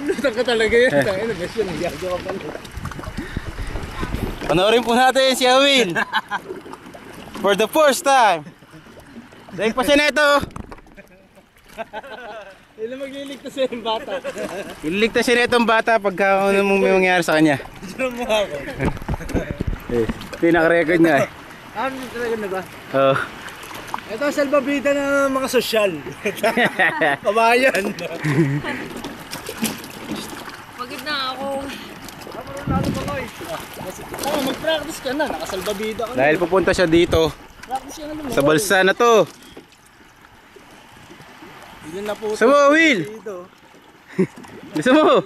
Lutang ka talaga yun. Tangin na, best yun. Nagyagawa ka pala. Panoorin po natin si Awil. For the first time. Dahil pa siya neto. Ilan magliligtas siya yung bata. Ililigtas siya netong bata pagka ano mong may mangyari sa kanya. Diyan mo ako. Pinaka-record niya eh. Ano talaga na ba? Oo. Ito ang salbabida ng mga sosyal. Kabayan. Pagod na ako. Mag-practice ka na. Nakasalbabida ka na. Dahil pupunta siya dito. Practice ka na naman. Sa balsa na to. Yun na po. Gusto mo, Will? Gusto mo?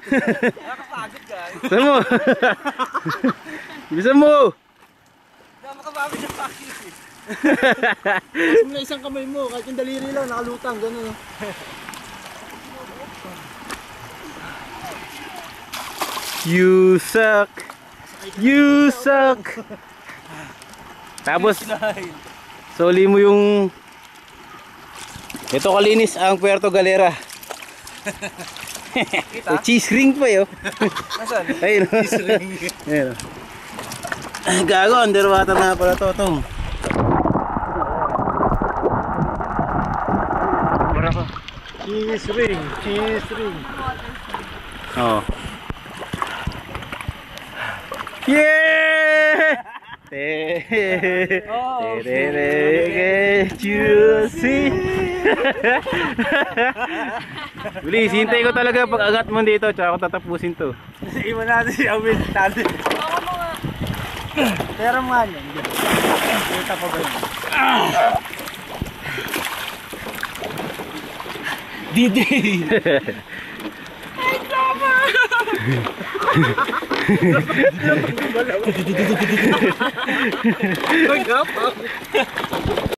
Nakakapagod ka. Gusto mo? Gusto mo? Makapagod siya practice eh. Tapos mo na isang kamay mo. Kahit yung daliri lang nakalutang. Ganun. You suck. You suck. Tapos soli mo yung ito kalinis ang Puerto Galera. Cheese ring pa yo. Nasaan? Ayun. Cheese ring. Ayun. Gago, underwater na pala to, Tom. Cheese ring. Cheese ring. Oh. Yeah! Juicy. Bilis, hintay ko talaga pag angat mo dito, tsaka ako tatapusin to. Iwan natin si Awil. Tali. Pero mga yan. Kita pa ba yun? D-Day! Ay, drama! Magapa!